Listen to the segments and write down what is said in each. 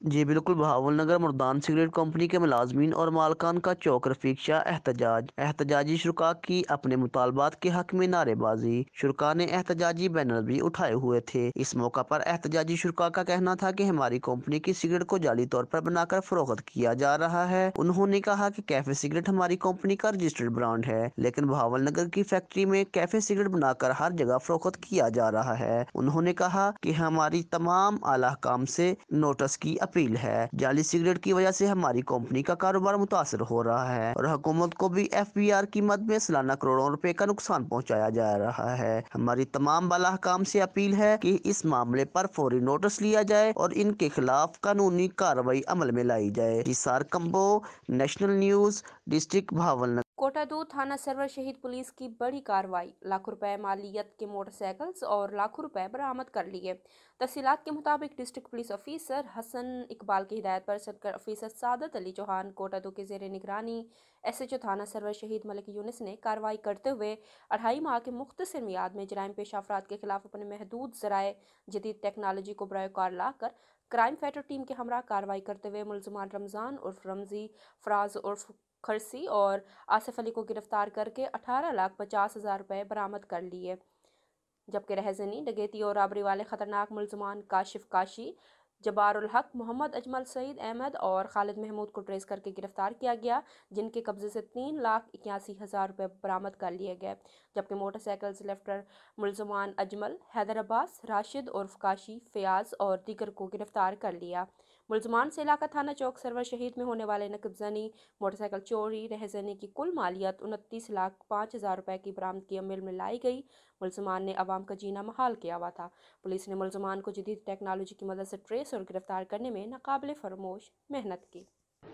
جی بالکل، بہاول نگر مردان cigarette company کے ملازمین اور مالکان کا چوک رفیق شاہ احتجاجی شرکاء کی اپنے مطالبات کے حق میں نعرے بازی۔ شرکاء نے احتجاجی بینر بھی اٹھائے ہوئے تھے۔ اس موقع پر احتجاجی شرکاء کا کہنا تھا کہ ہماری کمپنی کی سگریٹ کو جعلی طور پر بنا کر فروخت کیا جا رہا ہے۔ انہوں نے کہا کہ کیفے سگریٹ ہماری کمپنی کا رجسٹرڈ برانڈ ہے، لیکن بہاول نگر کی فیکٹری میں کیفے سگریٹ بنا کر ہر جگہ فروخت کیا جا رہا ہے۔ انہوں نے کہا کہ ہماری تمام اعلی حکام سے نوٹس کی اپیل ہے۔ جعلی سگریٹ کی وجہ سے ہماری کمپنی کا کاروبار متاثر ہو رہا ہے اور حکومت کو بھی FBR کی مد میں سالانہ کروڑوں روپے کا نقصان پہنچایا جا رہا ہے۔ ہماری تمام بالا حکام سے اپیل ہے کہ اس معاملے پر فوری نوٹس لیا جائے اور ان کے خلاف قانونی کارروائی عمل میں لائی جائے۔ Nisar Kamboh, national news, district Bahawalnagar. کوٹہ 2 تھانہ سرور شہید پولیس کی بڑی کارروائی، لاکھوں روپے مالیت کے موٹر سائیکلز اور لاکھوں روپے برآمد کر لیے۔ تفصیلات کے مطابق ڈسٹرکٹ پولیس آفیسر حسن اقبال کی ہدایت پر سرکل آفیسر سعادت علی چوہان کوٹہ 2 کے زیر نگرانی SHO تھانہ سرور شہید ملک یونس نے کارروائی کرتے ہوئے 2.5 ماہ کے مختصر میعاد میں جرائم پیشہ افراد کے خلاف اپنے محدود ذرائع جدید ٹیکنالوجی کو برائے کار لا کر کرائم فائٹر ٹیم کے ہمراہ کارروائی کرتے ہوئے ملزمان رمضان عرف رمزی، فراز عرف کھرسی اور آصف علی کو گرفتار کر کے 18,50,000 روپے برآمد کر لیے، جبکہ رہزنی، ڈکیتی اور رابری والے خطرناک ملزمان کاشف کاشی، جبار الحق، محمد اجمل، سعید احمد اور خالد محمود کو ٹریس کر کے گرفتار کیا گیا، جن کے قبضے سے 3,81,000 روپے برآمد کر لیے گئے، جبکہ موٹر سائیکلز لفٹر ملزمان اجمل، حیدر عباس، راشد عرف کاشی، فیاض اور دیگر کو گرفتار کر لیا۔ ملزمان سے علاقہ تھانہ چوک سرور شہید میں ہونے والے نقب زنی، موٹر سائیکل چوری، رہزنی کی کل مالیت 29,05,000 روپے کی برآمدگی عمل میں لائی گئی۔ ملزمان نے عوام کا جینا محال کیا ہوا تھا۔ پولیس نے ملزمان کو جدید ٹیکنالوجی کی مدد سے ٹریس اور گرفتار کرنے میں ناقابل فراموش محنت کی۔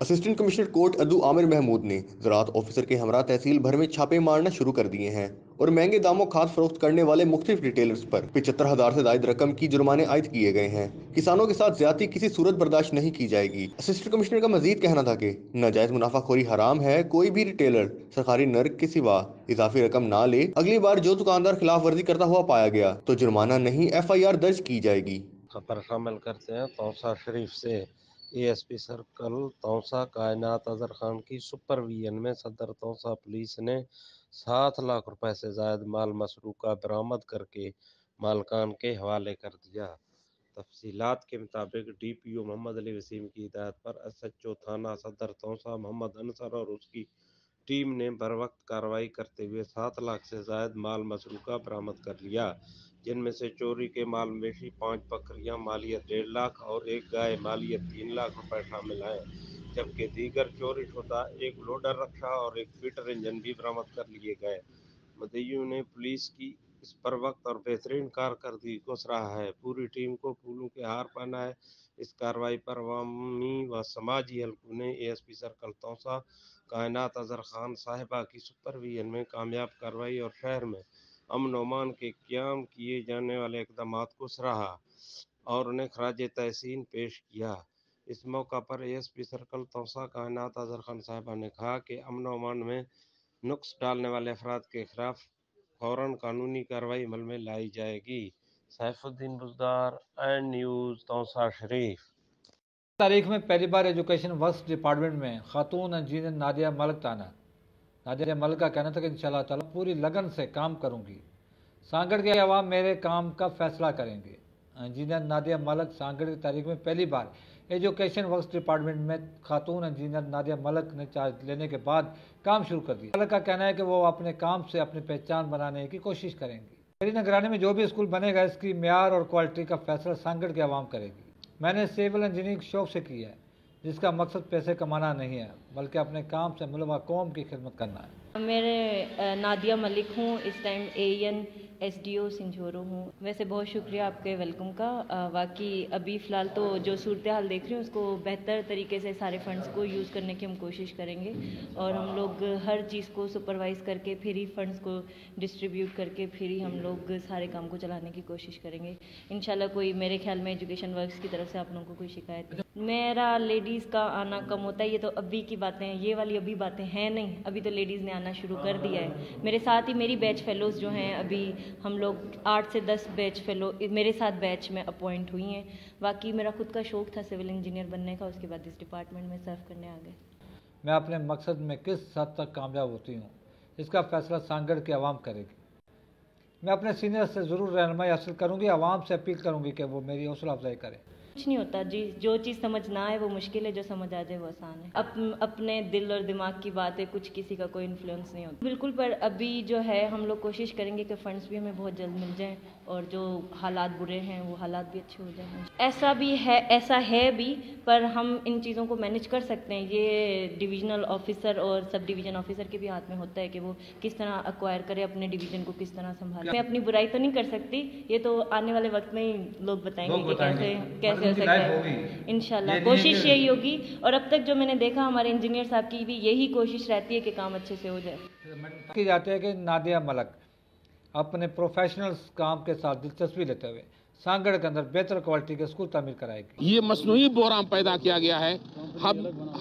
اسسٹنٹ کمشنر کوٹ ادو عامر محمود نے زراعت آفیسر کے ہمراہ تحصیل بھر میں چھاپے مارنا شروع کر دیے ہیں اور مہنگے داموں کھاد فروخت کرنے والے مختلف ریٹیلرز پر 75,000 سے زائد رقم کی جرمانے عائد کیے گئے ہیں۔ کسانوں کے ساتھ زیادتی کسی صورت برداشت نہیں کی جائے گی۔ اسسٹنٹ کمشنر کا مزید کہنا تھا کہ ناجائز منافع خوری حرام ہے، کوئی بھی ریٹیلر سرکاری نرخ کے سوا اضافی رقم نہ لے۔ اگلی بار جو دکاندار خلاف ورزی کرتا ہوا پایا گیا تو جرمانہ نہیں FIR درج کی جائے گی۔ خبر شامل کرتے ہیں توسا شریف سے۔ ASP سرکل توسا کائنات اظہر خان کی سپرویژن میں صدر توسا پولیس نے 7 لاکھ روپے سے زائد مال مسروقہ برآمد کر کے مالکان کے حوالے کر دیا۔ تفصیلات کے مطابق DPO محمد علی وسیم کی ہدایت پر SHO تھانہ صدر توسا محمد انصر اور اس کی ٹیم نے بروقت کارروائی کرتے ہوئے 7 لاکھ سے زائد مال مسروقہ برآمد کر لیا، جن میں سے چوری کے مال مویشی 5 بکریاں مالیت 1.5 لاکھ اور 1 گائے مالیت 3 لاکھ روپے شامل ہیں، جبکہ دیگر چوری شدہ 1 لوڈر رکشہ اور 1 فیٹر انجن بھی برآمد کر لیے گئے۔ مدعیوں نے پولیس کی اس بروقت اور بہترین کارکردگی کو سراہا ہے۔ پوری ٹیم کو پھولوں کے ہار پہنا ہے۔ اس کارروائی پر عوامی و سماجی حلقوں نے ASP سرکل توسا کائنات اظہر خان صاحبہ کی سپرویژن میں کامیاب کارروائی اور شہر میں امن و امان کے قیام کیے جانے والے اقدامات کو سراہا اور انہیں خراج تحسین پیش کیا۔ اس موقع پر ASP سرکل توسا کائنات اظہر خان صاحبہ نے کہا کہ امن و امان میں نقص ڈالنے والے افراد کے خلاف فوراً قانونی کارروائی عمل میں لائی جائے گی۔ سیف الدین بزدار، این نیوز، توسا شریف۔ تاریخ میں پہلی بار ایجوکیشن ورکس ڈپارٹمنٹ میں خاتون انجینئر نادیہ ملک تعینات۔ نادیہ ملک کا کہنا تھا کہ انشاءاللہ تعالیٰ پوری لگن سے کام کروں گی، سانگڑ کے عوام میرے کام کا فیصلہ کریں گے۔ انجینئر نادیہ ملک سانگڑ کی تاریخ میں پہلی بار ایجوکیشن ورکس ڈپارٹمنٹ میں خاتون انجینئر نادیہ ملک نے چارج لینے کے بعد کام شروع کر دیا۔ ملک کا کہنا ہے کہ وہ اپنے کام سے اپنی پہچان بنانے کی کوشش کریں گی۔ میری نگرانی میں جو بھی اسکول بنے گا اس کی معیار اور کوالٹی کا فیصلہ سانگڑ کے عوام کرے گی۔ میں نے سول انجینئرنگ شوق سے کی ہے، جس کا مقصد پیسے کمانا نہیں ہے بلکہ اپنے کام سے ملک و قوم کی خدمت کرنا ہے۔ میں نادیہ ملک ہوں، اس ٹائم AN SDO سنجھورو ہوں۔ ویسے بہت شکریہ آپ کے ویلکم کا۔ واقعی ابھی فی الحال تو جو صورتحال دیکھ رہی ہوں اس کو بہتر طریقے سے سارے فنڈز کو یوز کرنے کی ہم کوشش کریں گے اور ہم لوگ ہر چیز کو سپروائز کر کے پھر ہی فنڈز کو ڈسٹریبیوٹ کر کے پھر ہی ہم لوگ سارے کام کو چلانے کی کوشش کریں گے انشاءاللہ۔ کوئی میرے خیال میں ایجوکیشن ورکس کی طرف سے آپ لوگوں کو کوئی شکایت نہیں۔ میرا لیڈیز کا آنا کم ہوتا ہے، یہ تو ابھی کی باتیں ہیں، یہ والی ابھی باتیں ہیں نہیں، ابھی تو لیڈیز نے آنا شروع کر دیا ہے۔ میرے ساتھ ہی میری بیچ فیلوز جو ہیں ابھی हम लोग 8 से 10 बैच फेलो मेरे साथ बैच में अपॉइंट हुई हैं। बाकी मेरा खुद का शौक़ था सिविल इंजीनियर बनने का, उसके बाद इस डिपार्टमेंट में सर्व करने आ गए। मैं अपने मकसद में किस हद तक कामयाब होती हूँ, इसका फैसला सांगड़ की आवाम करेगी। मैं अपने सीनियर से ज़रूर रहनुमाई हासिल करूँगी, आवाम से अपील करूँगी कि वो मेरी हौसला अफजाई करे। कुछ नहीं होता जी, जो चीज़ समझ ना आए वो मुश्किल है, जो समझ आ जाए वो आसान है। अपने दिल और दिमाग की बात है, कुछ किसी का कोई इन्फ्लुएंस नहीं होता बिल्कुल। पर अभी जो है हम लोग कोशिश करेंगे कि फ़ंड्स भी हमें बहुत जल्द मिल जाएं और जो हालात बुरे हैं वो हालात भी अच्छे हो जाएं। ऐसा है भी, पर हम इन चीज़ों को मैनेज कर सकते हैं। ये डिविजनल ऑफिसर और सब डिवीज़न ऑफिसर के भी हाथ में होता है कि वो किस तरह एक्वायर करे, अपने डिवीज़न को किस तरह संभाले। मैं अपनी बुराई तो नहीं कर सकती, ये तो आने वाले वक्त में ही लोग बताएंगे कि कैसे हो सकता है। इंशाल्लाह कोशिश यही होगी, और अब तक जो मैंने देखा हमारे इंजीनियर साहब की भी यही कोशिश रहती है कि काम अच्छे से हो जाए। की जाती है कि नादिया मलिक अपने प्रोफेशनल काम के साथ दिलचस्पी लेते हुए सांगड़ के अंदर बेहतर क्वालिटी के स्कूल तामीर कराएगी। ये मसनूई बोहरान पैदा किया गया है।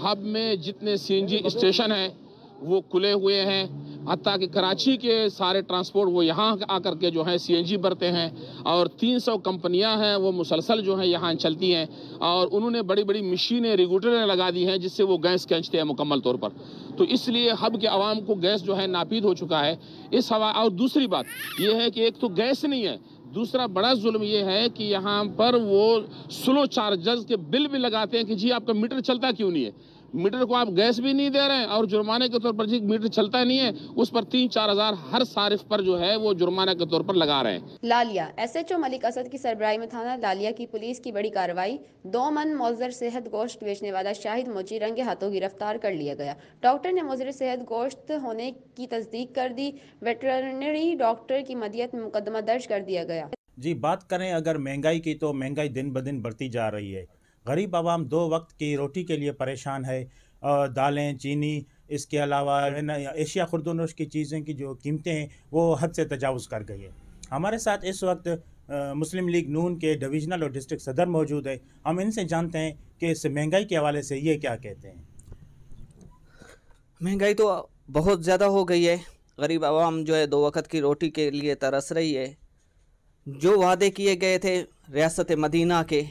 हब में जितने सीएनजी स्टेशन हैं वो खुले हुए हैं, हत्ता कि कराची के सारे ट्रांसपोर्ट वो यहाँ आकर के जो है सीएनजी भरते हैं, और 300 कंपनियां हैं वो मुसलसल जो है यहाँ चलती हैं, और उन्होंने बड़ी बड़ी मशीनें रेगुलेटरें लगा दी हैं जिससे वो गैस खींचते हैं मुकम्मल तौर पर। तो इसलिए हब के आवाम को गैस जो है नापीद हो चुका है इस हवा। और दूसरी बात ये है कि एक तो गैस नहीं है, दूसरा बड़ा जुल्म ये है कि यहाँ पर वो स्लो चार्जर्स के बिल भी लगाते हैं कि जी आपका मीटर चलता क्यों नहीं है। मीटर को आप गैस भी नहीं दे रहे हैं और जुर्माने के तौर पर जी मीटर चलता नहीं है उस पर 3-4 हज़ार हर सारिफ पर जो है वो जुर्माने के तौर पर लगा रहे हैं। लालिया एसएचओ मलिक असद की सरबराही में थाना लालिया की पुलिस की बड़ी कार्रवाई। 2 मन मौजर सेहत गोश्त बेचने वाला शाहिद मोची रंगे हाथों गिरफ्तार कर लिया गया। डॉक्टर ने मौजर सेहत गोश्त होने की तस्दीक कर दी। वेटरनरी डॉक्टर की मदियत में मुकदमा दर्ज कर दिया गया। जी बात करें अगर महंगाई की, तो महंगाई दिन ब दिन बढ़ती जा रही है। गरीब आवाम 2 वक्त की रोटी के लिए परेशान है। दालें, चीनी, इसके अलावा एशिया खुर्दोनोश की चीज़ें की जो कीमतें हैं वो हद से तजावुज़ कर गई है। हमारे साथ इस वक्त मुस्लिम लीग नून के डिवीज़नल और डिस्ट्रिक्ट सदर मौजूद है। हम इनसे जानते हैं कि इस महंगाई के हवाले से ये क्या कहते हैं। महंगाई तो बहुत ज़्यादा हो गई है। गरीब आवाम जो है 2 वक्त की रोटी के लिए तरस रही है। जो वादे किए गए थे रियासत मदीना के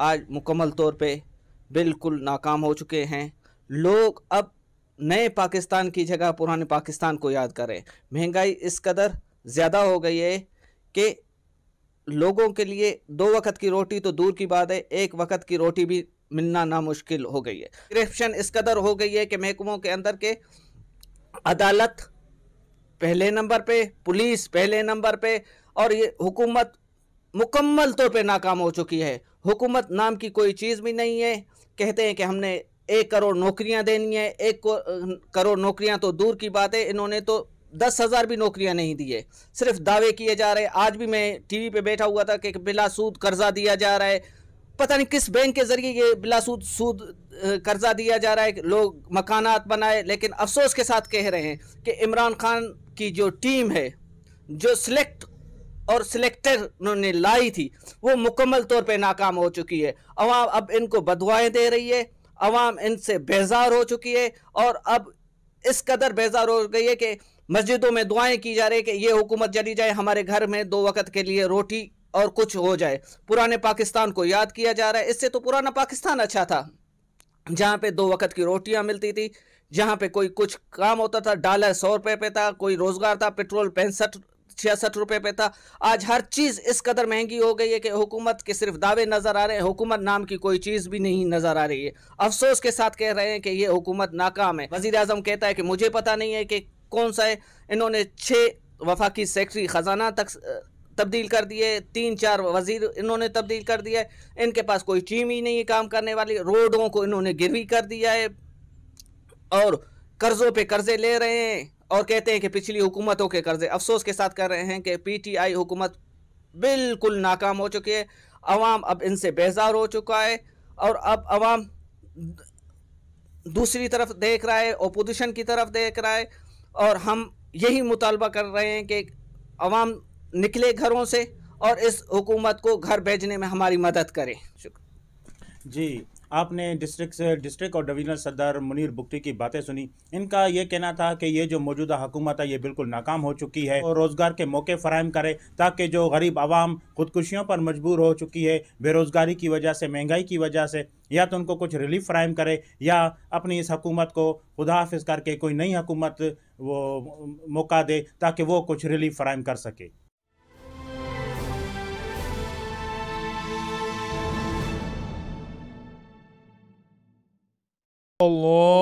आज मुकम्मल तौर पे बिल्कुल नाकाम हो चुके हैं। लोग अब नए पाकिस्तान की जगह पुराने पाकिस्तान को याद करें। महंगाई इस कदर ज़्यादा हो गई है कि लोगों के लिए 2 वक्त की रोटी तो दूर की बात है, 1 वक्त की रोटी भी मिलना नामुश्किल हो गई है। करप्शन इस कदर हो गई है कि महकमों के अंदर के अदालत पहले नंबर पे, पुलिस पहले नंबर पे, और ये हुकूमत मुकम्मल तौर पे नाकाम हो चुकी है। हुकूमत नाम की कोई चीज़ भी नहीं है। कहते हैं कि हमने 1 करोड़ नौकरियां देनी है। 1 करोड़ नौकरियां तो दूर की बात है, इन्होंने तो 10,000 भी नौकरियां नहीं दी है। सिर्फ दावे किए जा रहे हैं। आज भी मैं टीवी पे बैठा हुआ था कि बिला सूद कर्जा दिया जा रहा है। पता नहीं किस बैंक के ज़रिए ये बिला सूद कर्जा दिया जा रहा है। लोग मकानात बनाए, लेकिन अफसोस के साथ कह रहे हैं कि इमरान खान की जो टीम है, जो सिलेक्टर उन्होंने लाई थी, वो मुकम्मल तौर पे नाकाम हो चुकी है। अवाम अब इनको बदुआएं दे रही है। अवाम इनसे बेजार हो चुकी है, और अब इस कदर बेजार हो गई है कि मस्जिदों में दुआएं की जा रही है कि ये हुकूमत चली जाए, हमारे घर में 2 वक्त के लिए रोटी और कुछ हो जाए। पुराने पाकिस्तान को याद किया जा रहा है। इससे तो पुराना पाकिस्तान अच्छा था, जहाँ पे 2 वक्त की रोटियाँ मिलती थी, जहाँ पे कोई कुछ काम होता था। डॉलर 100 रुपये पे था, कोई रोज़गार था। पेट्रोल 65-66 रुपये पे था। आज हर चीज़ इस कदर महंगी हो गई है कि हुकूमत के सिर्फ दावे नज़र आ रहे हैं, हुकूमत नाम की कोई चीज़ भी नहीं नज़र आ रही है। अफसोस के साथ कह रहे हैं कि ये हुकूमत नाकाम है। वज़ीर आज़म कहता है कि मुझे पता नहीं है कि कौन सा है। इन्होंने 6 वफाकी सेक्रेटरी ख़जाना तक तब्दील कर दिए, 3-4 वज़ीर इन्होंने तब्दील कर दिया है। इनके पास कोई टीम ही नहीं है काम करने वाली। रोडों को इन्होंने गिरवी कर दिया है और कर्ज़ों पे कर्ज़े ले रहे हैं, और कहते हैं कि पिछली हुकूमतों के कर्ज़े। अफसोस के साथ कर रहे हैं कि पीटीआई हुकूमत बिल्कुल नाकाम हो चुकी है। अवाम अब इनसे बेजार हो चुका है, और अब अवाम दूसरी तरफ देख रहा है, ओपोजिशन की तरफ देख रहा है, और हम यही मुतालबा कर रहे हैं कि अवाम निकले घरों से और इस हुकूमत को घर भेजने में हमारी मदद करे। जी आपने डिस्ट्रिक्ट और डिवीजनल सदर मुनीर बुख्ती की बातें सुनी। इनका ये कहना था कि ये जो मौजूदा हुकूमत है ये बिल्कुल नाकाम हो चुकी है और रोज़गार के मौके फराहम करे ताकि जो गरीब आवाम खुदकुशियों पर मजबूर हो चुकी है बेरोज़गारी की वजह से, महंगाई की वजह से, या तो उनको कुछ रिलीफ फराहम करे या अपनी इस हुकूमत को खुदा हाफिज करके कोई नई हुकूमत वो मौका दे ताकि वो कुछ रिलीफ फराहम कर सके। Allah